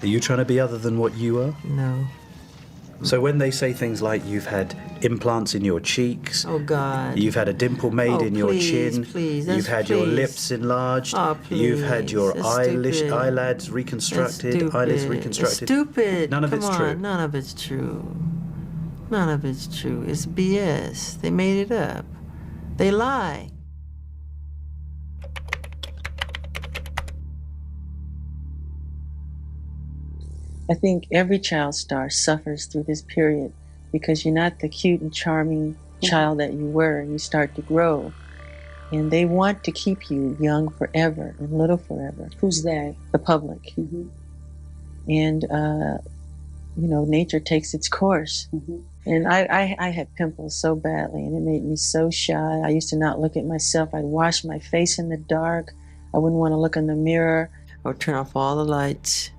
Are you trying to be other than what you are? No. So when they say things like you've had implants in your cheeks, oh God, you've had a dimple made in your chin, you've had your lips enlarged, you've had your eyelids reconstructed, eyelids reconstructed. It's stupid. None of it's true. None of it's true. None of it's true. It's BS. They made it up. They lie. I think every child star suffers through this period because you're not the cute and charming child that you were. You start to grow. And they want to keep you young forever and little forever. Who's that? The public. Mm-hmm. And, nature takes its course. Mm-hmm. And I had pimples so badly, and it made me so shy. I used to not look at myself. I'd wash my face in the dark. I wouldn't want to look in the mirror. I would turn off all the lights.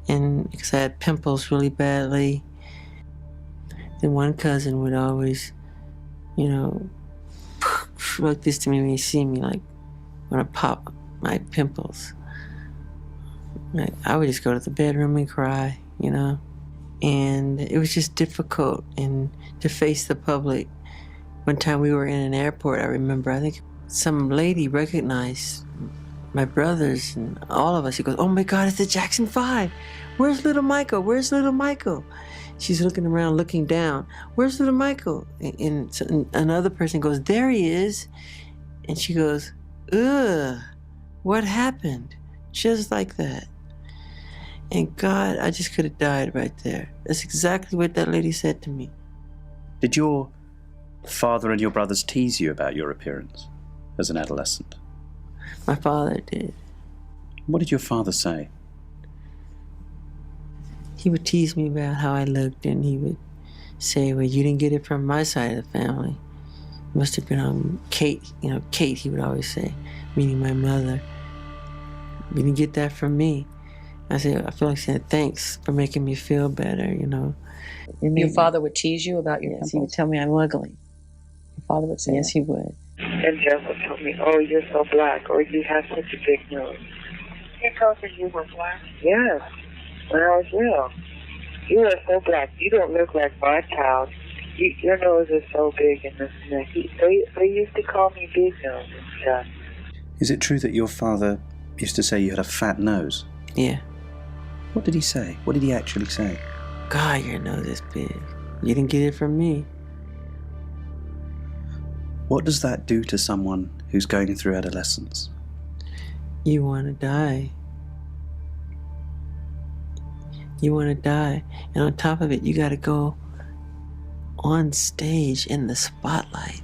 And because I had pimples really badly, then one cousin would always, look this to me when he see me, like, when I pop my pimples. Like, I would just go to the bedroom and cry, And it was just difficult and to face the public. One time we were in an airport, I remember, I think some lady recognized my brothers and all of us. She goes, "Oh my God, it's the Jackson 5. Where's little Michael? Where's little Michael?" She's looking around, looking down. "Where's little Michael?" And another person goes, "There he is." And she goes, "Ugh, what happened?" Just like that. And God, I just could have died right there. That's exactly what that lady said to me. Did your father and your brothers tease you about your appearance as an adolescent? My father did. What did your father say? He would tease me about how I looked, and he would say, "Well, you didn't get it from my side of the family. It must have been on Kate." Kate, he would always say, meaning my mother. "You didn't get that from me." I feel like saying, "Thanks for making me feel better," Your father would tease you about your pimples? He would tell me I'm ugly. Your father would say Yes, he would. And Jeff would tell me, "Oh, you're so black," or "You have such a big nose." He told you you were black? Yes, when I was little. "You are so black. You don't look like my child. Your nose is so big and this and that." They used to call me Big Nose and stuff. Is it true that your father used to say you had a fat nose? Yeah. What did he say? What did he actually say? "God, your nose is big. You didn't get it from me." What does that do to someone who's going through adolescence? You want to die. You want to die. And on top of it, you got to go on stage in the spotlight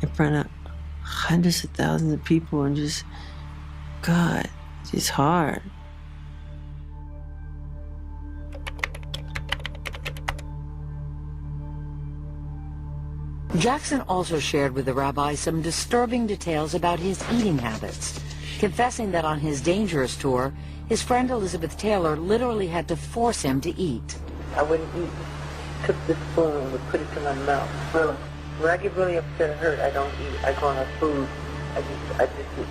in front of hundreds of thousands of people and just, God, it's hard. Jackson also shared with the rabbi some disturbing details about his eating habits, confessing that on his Dangerous tour, his friend Elizabeth Taylor literally had to force him to eat. I wouldn't eat. Took the spoon and would put it to my mouth. Really? When I get really upset or hurt, I don't eat. I go on a food. I just eat.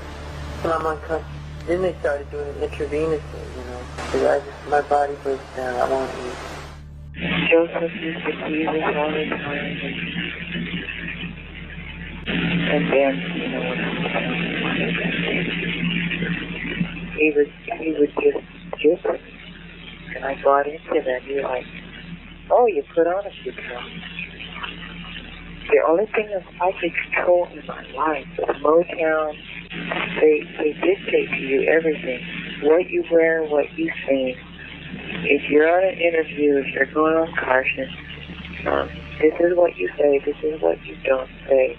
When I'm unconscious. Then they started doing it intravenously, Because my body breaks down. I won't eat. Joseph used to tease us all the time. And then, when I was he would just give it. And I got into that. You're like, "Oh, you put on a few pounds." The only thing that I could control in my life was Motown. They dictate to you everything. What you wear, what you sing. If you're on an interview, if you're going on Carson, this is what you say, this is what you don't say.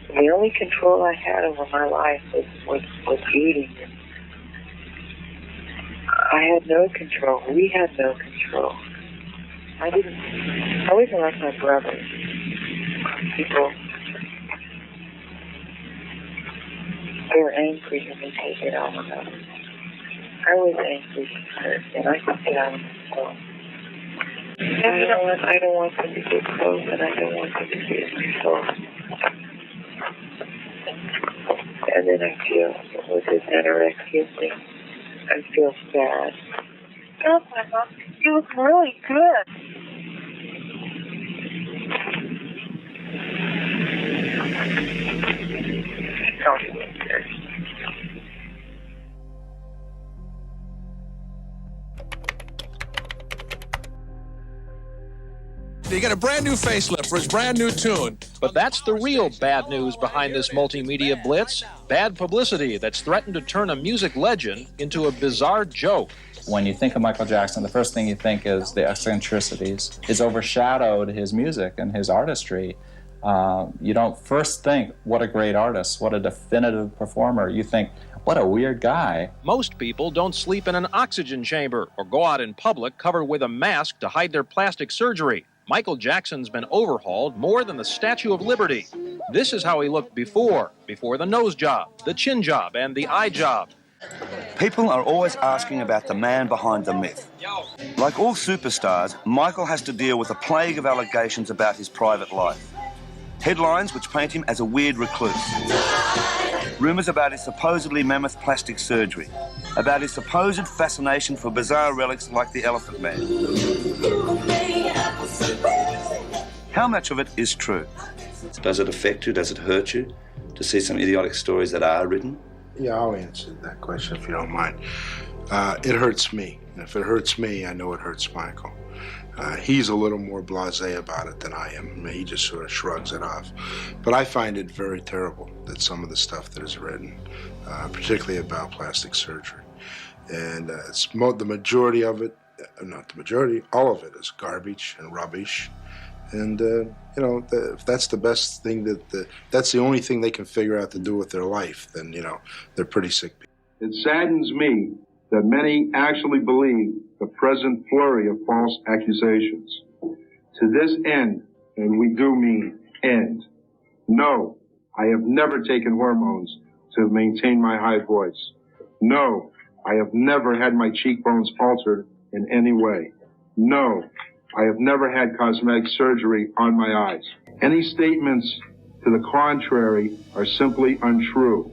The only control I had over my life was eating. I had no control. We had no control. I wasn't like my brothers. People, they're angry and they take it out on others. I was angry and hurt, and I took it out on myself. I don't want them to get close, and I don't want them to get my soul. And then I feel, with this anorexia thing, I feel sad. stuff, I thought it was really good. He got a brand new facelift for his brand new tune. But that's the real bad news behind this multimedia blitz. Bad publicity that's threatened to turn a music legend into a bizarre joke. When you think of Michael Jackson, the first thing you think is the eccentricities. It's overshadowed his music and his artistry. You don't first think, what a great artist, what a definitive performer. You think, what a weird guy. Most people don't sleep in an oxygen chamber or go out in public covered with a mask to hide their plastic surgery. Michael Jackson's been overhauled more than the Statue of Liberty. This is how he looked before the nose job, the chin job, and the eye job. People are always asking about the man behind the myth. Like all superstars, Michael has to deal with a plague of allegations about his private life. Headlines which paint him as a weird recluse. Rumours about his supposedly mammoth plastic surgery. About his supposed fascination for bizarre relics like the Elephant Man. How much of it is true? Does it affect you? Does it hurt you to see some idiotic stories that are written? Yeah, I'll answer that question if you don't mind. It hurts me. And if it hurts me, I know it hurts Michael. He's a little more blasé about it than I am. He just sort of shrugs it off. But I find it very terrible that some of the stuff that is written, particularly about plastic surgery. And the majority of it, not the majority, all of it is garbage and rubbish. And, if that's the best thing that's the only thing they can figure out to do with their life, then, they're pretty sick people. It saddens me that many actually believe the present flurry of false accusations. To this end, and we do mean end, no, I have never taken hormones to maintain my high voice. No, I have never had my cheekbones altered in any way. No, I have never had cosmetic surgery on my eyes. Any statements to the contrary are simply untrue.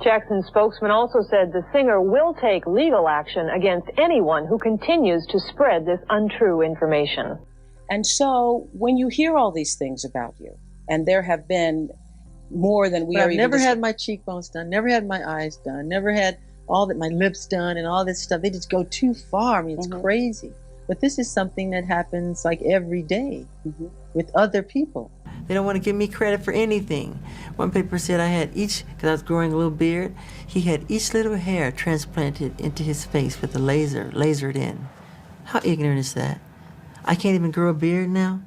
Jackson's spokesman also said the singer will take legal action against anyone who continues to spread this untrue information. And so when you hear all these things about you, and there have been more than we I've are even... I've never had my cheekbones done, never had my eyes done, never had my lips done and all this stuff. They just go too far. I mean, it's crazy. But this is something that happens like every day with other people. They don't want to give me credit for anything. One paper said I had because I was growing a little beard, he had each little hair transplanted into his face with a lasered in. How ignorant is that? I can't even grow a beard now?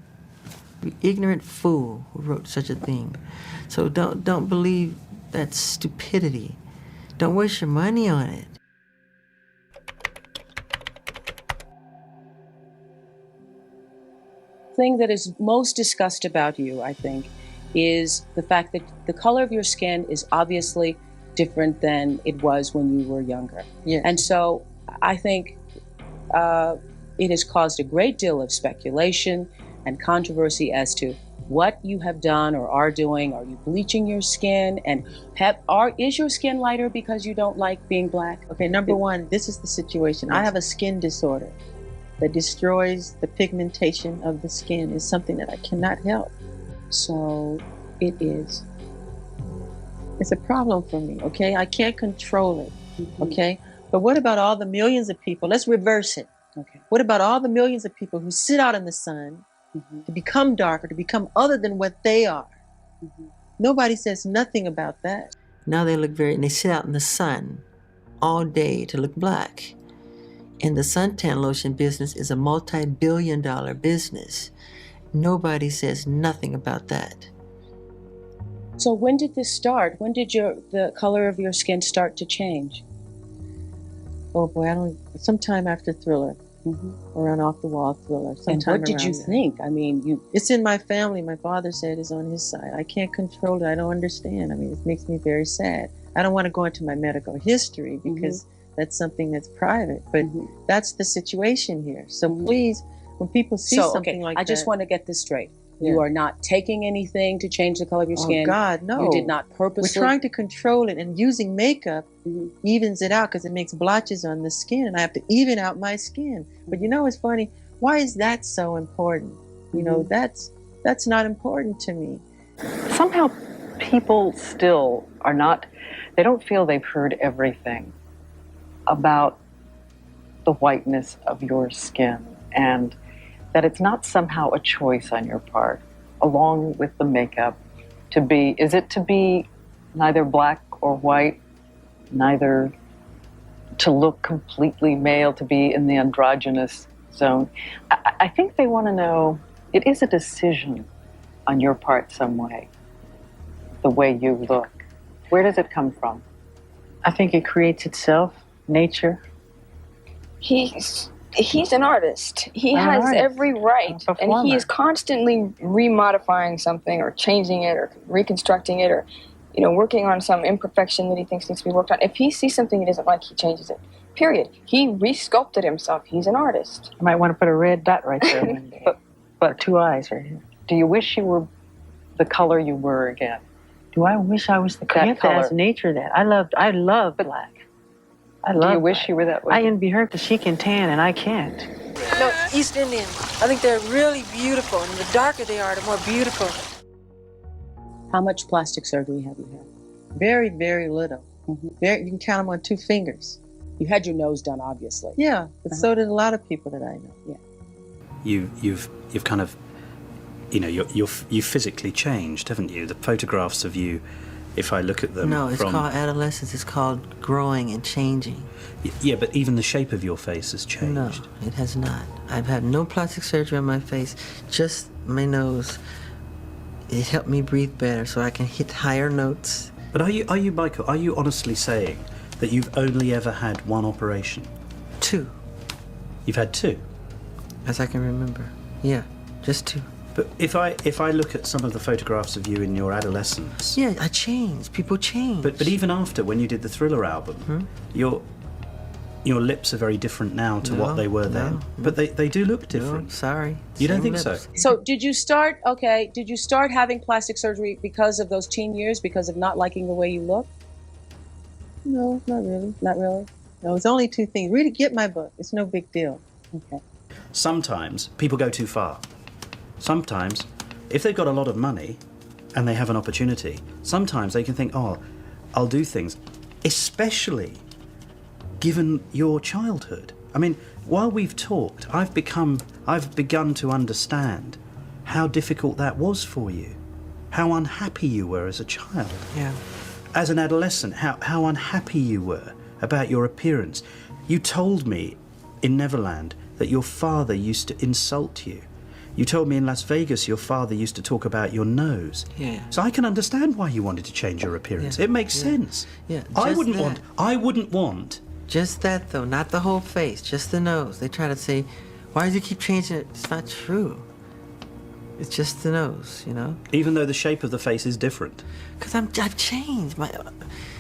The ignorant fool who wrote such a thing. So don't believe that stupidity. Don't waste your money on it. Thing that is most discussed about you, I think, is the fact that the color of your skin is obviously different than it was when you were younger. Yes. And so I think it has caused a great deal of speculation and controversy as to what you have done or are doing. Are you bleaching your skin? And is your skin lighter because you don't like being black? Okay, number one, this is the situation. I have a skin disorder that destroys the pigmentation of the skin. Is something that I cannot help. So it is. It's a problem for me, okay? I can't control it, okay? But what about all the millions of people? Let's reverse it. Okay. What about all the millions of people who sit out in the sun to become darker, to become other than what they are? Nobody says nothing about that. Now they sit out in the sun all day to look black. And the suntan lotion business is a multi-billion-dollar business. Nobody says nothing about that. So when did this start? When did the color of your skin start to change? Oh boy, sometime after Thriller, around Off the Wall Thriller. And what did you think? I mean, it's in my family. My father said it's on his side. I can't control it. I don't understand. I mean, it makes me very sad. I don't want to go into my medical history because that's something that's private, but that's the situation here. So please, when people see something like that. I just want to get this straight. You are not taking anything to change the color of your skin. Oh, God, no. You did not purposely. We're trying to control it, and using makeup evens it out because it makes blotches on the skin, and I have to even out my skin. But you know what's funny? Why is that so important? You know, that's not important to me. Somehow people still are not, they don't feel they've heard everything about the whiteness of your skin, and that it's not somehow a choice on your part, along with the makeup, to be, is it to be neither black or white, neither to look completely male, to be in the androgynous zone? I think they want to know, it is a decision on your part some way, the way you look. Where does it come from? I think it creates itself, nature. He's an artist. He has every right, and he is constantly remodifying something or changing it or reconstructing it or, you know, working on some imperfection that he thinks needs to be worked on. If he sees something he doesn't like, he changes it. Period. He re-sculpted himself. He's an artist. I might want to put a red dot right there one day. but 2 eyes right here. Do you wish you were the color you were again? Do I wish I was the color? You have to ask nature that. I love black. I love. Do you wish you were that way? I envy her because she can tan and I can't. No, East Indian. I think they're really beautiful, and the darker they are, the more beautiful. How much plastic surgery have you had? Very, very little. Very, you can count them on 2 fingers. You had your nose done, obviously. Yeah, but so did a lot of people that I know. Yeah. You've kind of, you know, you've physically changed, haven't you? The photographs of you, if I look at them. No, it's called adolescence. It's called growing and changing. Yeah, but even the shape of your face has changed. No, it has not. I've had no plastic surgery on my face, just my nose. It helped me breathe better so I can hit higher notes. But are you, Michael, are you honestly saying that you've only ever had 1 operation? 2. You've had 2? As I can remember. Yeah, just 2. But if I look at some of the photographs of you in your adolescence... Yeah, I changed. People change. But even after, when you did the Thriller album, your lips are very different now to what they were then. But they do look different. No, sorry. You don't think lips. so? So did you start having plastic surgery because of those teen years, because of not liking the way you look? No, not really. Not really? No, it's only 2 things. Really get my book. It's no big deal. Okay. Sometimes people go too far. Sometimes, if they've got a lot of money and they have an opportunity, sometimes they can think, oh, I'll do things, especially given your childhood. I mean, while we've talked, I've begun to understand how difficult that was for you, how unhappy you were as a child. Yeah. As an adolescent, how unhappy you were about your appearance. You told me in Neverland that your father used to insult you. You told me in Las Vegas your father used to talk about your nose. Yeah. So I can understand why you wanted to change your appearance. Yeah. It makes sense. Yeah. I wouldn't want. Just that though, not the whole face, just the nose. They try to say, why do you keep changing it? It's not true. It's just the nose, you know? Even though the shape of the face is different. Because I've changed.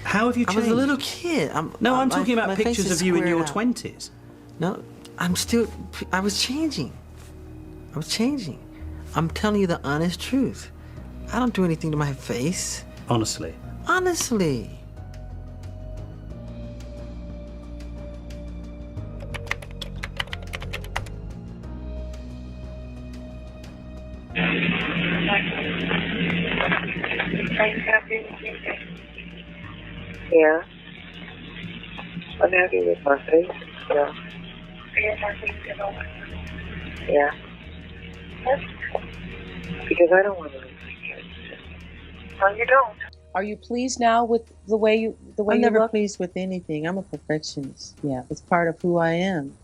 How have you changed? I was a little kid. I'm talking about pictures of you in your 20s. No, I was changing. I'm telling you the honest truth. I don't do anything to my face. Honestly. Honestly. Yeah. I'm happy with my face. Yeah. Yeah. Because I don't want to lose my kids. Well, you don't. Are you pleased now with the way you look? I'm never pleased with anything. I'm a perfectionist. Yeah. It's part of who I am.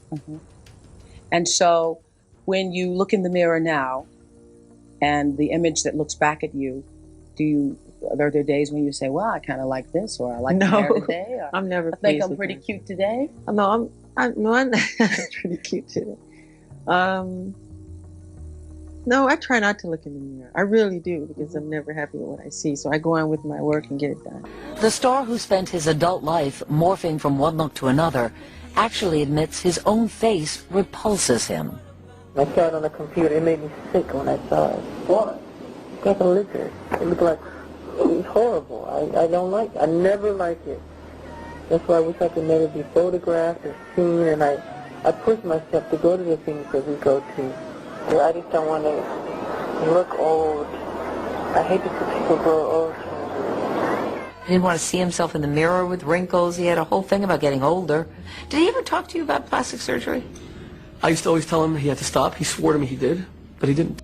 And so when you look in the mirror now and the image that looks back at you, are there days when you say, well, I kind of like this, or I like my hair today? Or, I'm never I think pleased I'm with pretty myself. cute today? No, I'm not pretty cute today. No, I try not to look in the mirror. I really do, because I'm never happy with what I see. So I go on with my work and get it done. The star who spent his adult life morphing from one look to another actually admits his own face repulses him. I saw it on the computer. It made me sick when I saw it. What? It's like a lizard. It looked like, it's horrible. I don't like it. I never like it. That's why I wish I could never be photographed or seen, and I push myself to go to the things that we go to. So I just don't want to look old. I hate to see people grow old. He didn't want to see himself in the mirror with wrinkles. He had a whole thing about getting older. Did he ever talk to you about plastic surgery? I used to always tell him he had to stop. He swore to me he did, but he didn't.